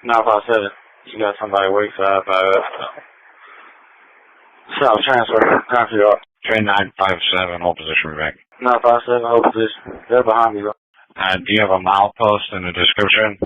957. You got somebody wayside by South Transfer. Copy up. Train 957, hold position, read back. 957, hold position. They're behind me, bro. Do you have a milepost in the description?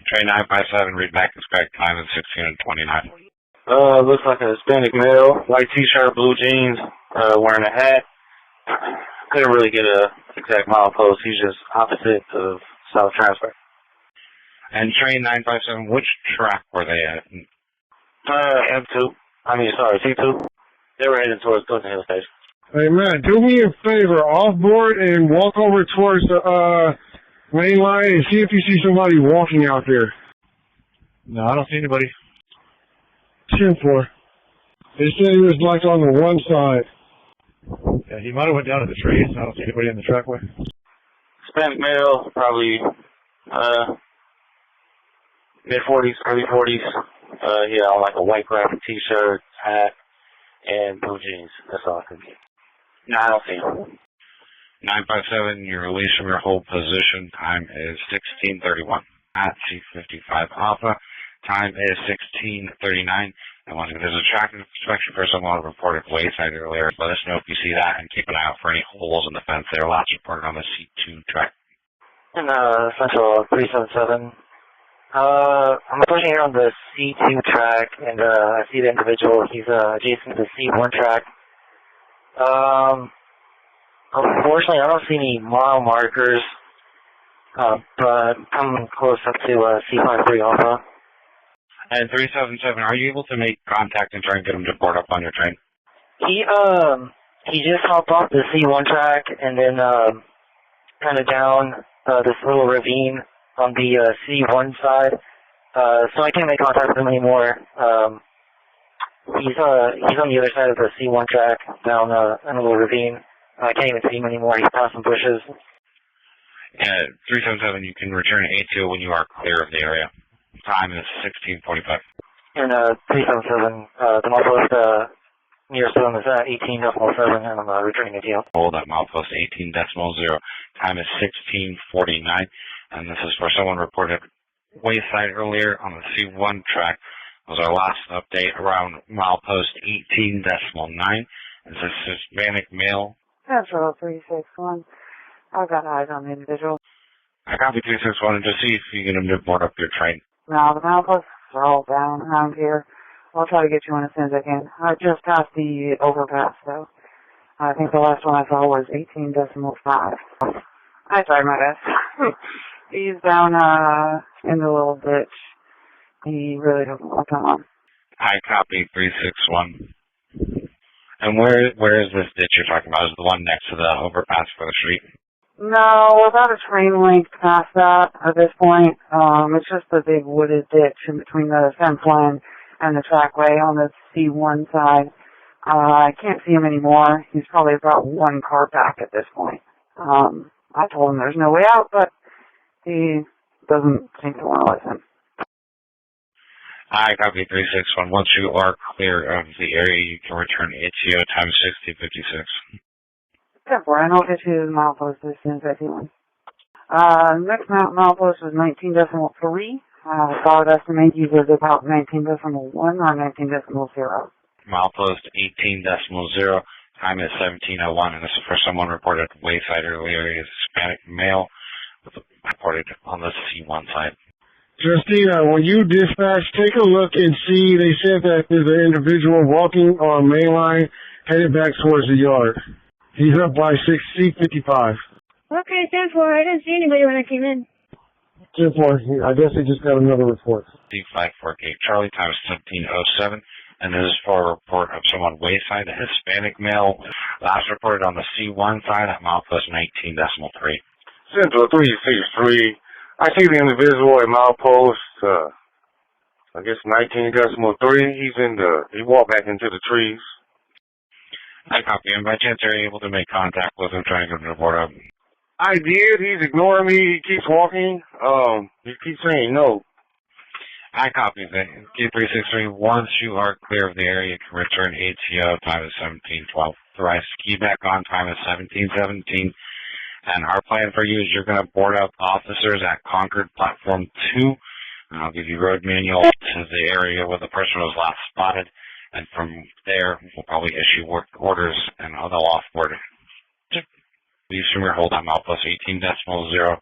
Train 957, read back, is correct. Time is 16 and 29. Looks like a Hispanic male, white t-shirt, blue jeans, wearing a hat. Couldn't really get a exact milepost. He's just opposite of South Transfer. And train 957, which track were they at? M2. T2. They were heading towards Clinton Hill Station. Hey, Matt, do me a favor. Off-board and walk over towards the main line and see if you see somebody walking out there. No, I don't see anybody. 10-4. They said he was like on the one side. Yeah, he might have went down to the trees. I don't see anybody in the trackway. Hispanic male, probably mid-40s, early 40s. On like a white graphic t-shirt, hat, and blue jeans. That's all I can get. No, I don't see him. 957, you're released from your hold position. Time is 16:31 at C55 Alpha. Time is 16:39. And once again, there's a traffic inspection for someone reported wayside earlier. Let us know if you see that and keep an eye out for any holes in the fence. There are lots reported on the C2 track. And Central 377. I'm pushing here on the C2 track, and I see the individual. He's adjacent to the C1 track. Unfortunately, I don't see any mile markers, but I'm close up to C53 Alpha. And 377, are you able to make contact and try and get him to board up on your train? He just hopped off the C1 track and then kind of down this little ravine on the C1 side, so I can't make contact with him anymore. He's on the other side of the C1 track, down in a little ravine. I can't even see him anymore. He's past some bushes. 377, you can return ATO when you are clear of the area. Time is 16:45. And 377, the milepost nearest to him is 18.7, and I'm returning ATO. Hold that milepost 18.0. Time is 16:49. And this is for someone reported wayside earlier on the C1 track. Was our last update around milepost 18.9. This is Hispanic male. Central 361. I've got eyes on the individual. I copy 361 and just see if you can get him to board up your train. No, the mileposts are all down around here. I'll try to get you one as soon as I can. I just passed the overpass, though. I think the last one I saw was 18.5. I tried my best. He's down in the little ditch. He really doesn't want to come on. I copy 361. And where is this ditch you're talking about? Is it the one next to the overpass for the street? No, we're about a train length past that at this point. It's just a big wooded ditch in between the fence line and the trackway on the C1 side. I can't see him anymore. He's probably about one car back at this point. I told him there's no way out, but he doesn't seem to want to listen. I copy 361. Once you are clear of the area, you can return ATO. Time 16:56. 10-4. And I'll get you the milepost as soon as I see one. Next milepost was 19.3. I would estimate he was about 19.1 or 19.0. Milepost 18.0. Time is 17:01, and this is for someone reported wayside earlier. He is a Hispanic male, reported on the C1 side. Justina, when you dispatch, take a look and see. They said that there's an individual walking on main line headed back towards the yard. He's up by C55. Okay, 10-4. I didn't see anybody when I came in. 10-4. I guess they just got another report. C548 Charlie, time is 17:07, and this is for a report of someone wayside, a Hispanic male, last reported on the C1 side at milepost 19.3. Central 363. I see the individual at milepost, I guess 19.3. He walked back into the trees. I copy him. By chance, are you able to make contact with him, trying to get him to board up? I did. He's ignoring me. He keeps walking. He keeps saying no. I copy that. Q363, once you are clear of the area, you can return ATO. Time is 17:12. Rise ski back on. Time is 17:17. And our plan for you is you're going to board up officers at Concord Platform 2. And I'll give you road manual to the area where the person was last spotted, and from there, we'll probably issue work orders and they'll offboard. Leave from your hold on Malpost 18.0.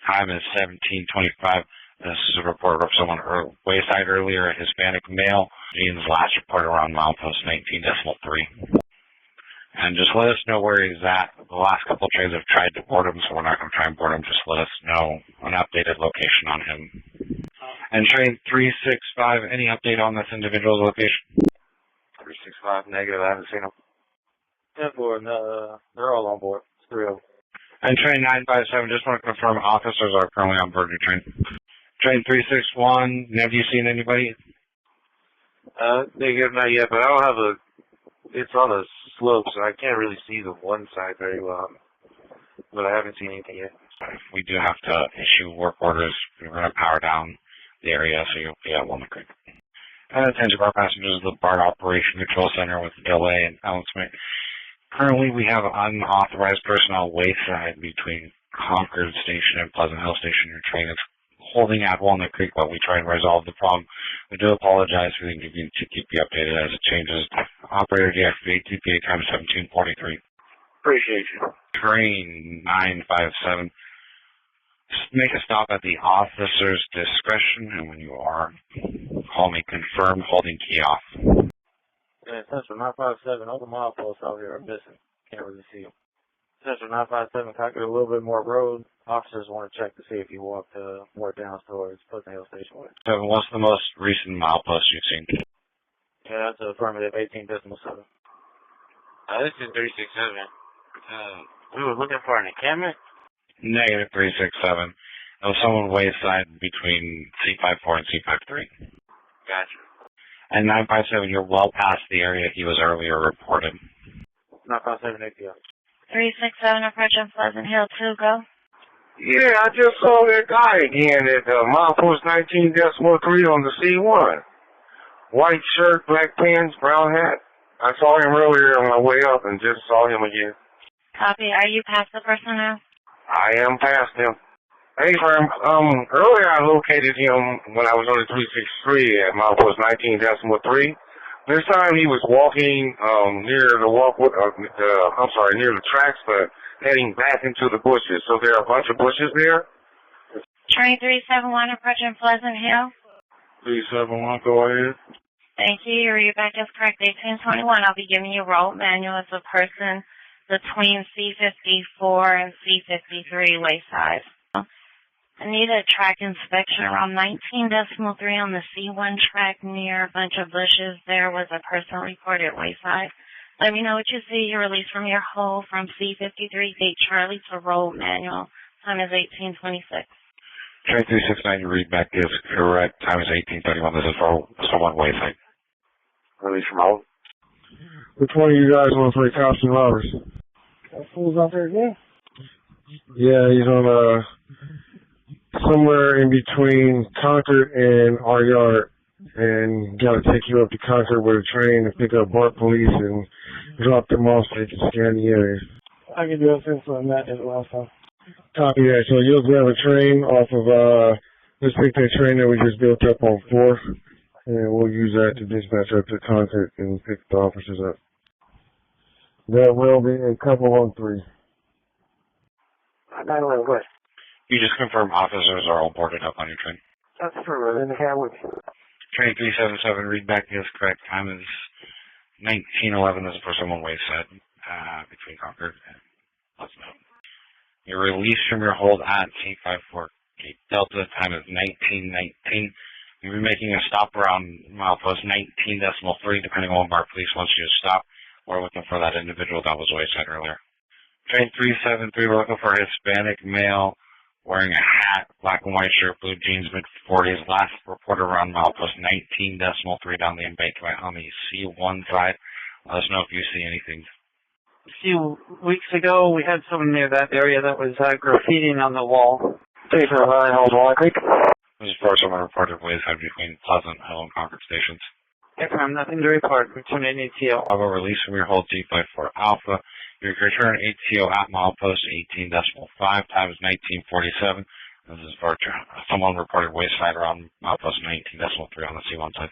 Time is 17:25. This is a report of someone wayside earlier, a Hispanic male. Gene's last report around Milepost 19.3. And just let us know where he's at. The last couple of trains have tried to board him, so we're not going to try and board him. Just let us know an updated location on him. And train 365, any update on this individual's location? 365, negative, I haven't seen him. 10-4, they're all on board. It's 3 of them. And train 957, just want to confirm officers are currently on board your train. Train 361, have you seen anybody? Negative, not yet, but I don't have it's on a slope, so I can't really see the one side very well. But I haven't seen anything yet. We do have to issue work orders. We're going to power down the area, so you'll be at Walnut Creek. And attention to our passengers of the Bart Operation Control Center with delay and announcement. Currently, we have unauthorized personnel wayside between Concord Station and Pleasant Hill Station. Your train is holding at Walnut Creek while we try and resolve the problem. We do apologize for the inconvenience to keep you updated as it changes. Operator deactivate TPA time 17:43. Appreciate you. Train 957. Make a stop at the officer's discretion, and when you are, call me confirm holding key off. Yeah, Central 957, all the mileposts out here are missing. Can't really see them. Central 957, Concord, a little bit more road. Officers want to check to see if you walked more down towards Pleasant Hill Station. Seven, what's the most recent milepost you've seen? Yeah, that's affirmative, 18.7. This is 367. We were looking for an encampment? Negative 367. There was someone wayside between C54 and C53. Gotcha. And 957, you're well past the area he was earlier reported. 957 APO. 367 approaching Pleasant Hill 2, go. Yeah, I just saw that guy again at milepost 19.3 on the C1. White shirt, black pants, brown hat. I saw him earlier on my way up and just saw him again. Copy. Are you past the person now? I am past him. Hey, firm. Earlier I located him when I was on the 363 at milepost 19.3. This time he was walking near the near the tracks, but heading back into the bushes. So there are a bunch of bushes there. Train 371 approaching Pleasant Hill. 371, go ahead. Thank you. Your read back is correct. 1821. I'll be giving you road manual as a person between C54 and C53 wayside. I need a track inspection around 19.3 on the C1 track near a bunch of bushes. There was a person reported wayside. Let me know what you see. You're released from your hold from C53 Gate Charlie to road manual. Time is 1826. Train 369, your read back is correct. Time is 1831. This is for someone wayside. Release from hold. Which one of you guys want to play cops and robbers? That fool's out there again? Yeah, he's on somewhere in between Concord and our yard, and got to take you up to Concord with a train and pick up Bart police and drop them off so they can scan the area. I can do a sense on that as last time. Copy that. So you'll grab a train off of, let's pick that train that we just built up on 4th, and we'll use that to dispatch up to Concord and pick the officers up. That will be a couple on 3. 911, go ahead. You just confirm officers are all boarded up on your train. That's affirmative. In the cab with you. Train 377, read back is correct. Time is 1911. This is for someone wayside between Concord and Pleasant Hill. You're released from your hold at C54 Gate Delta. Time is 1919. You'll be making a stop around milepost 19.3, depending on what Bart police wants you to stop. We're looking for that individual that was wayside earlier. Train 373, we're looking for a Hispanic male wearing a hat, black and white shirt, blue jeans, mid-40s. Last report around milepost 19.3 down the embankment on the C1 side. Let us know if you see anything. A few weeks ago, we had someone near that area that was graffitiing on the wall. 349, hold Walnut Creek. This is for someone reported wayside between Pleasant Hill and Concord stations. I'm nothing to report. Return an ATO. I will release from your hold T54 Alpha. Your return ATO at milepost 18.5. Time is 1947. This is Bart. Someone reported wayside around milepost 19.3 on the C1 side.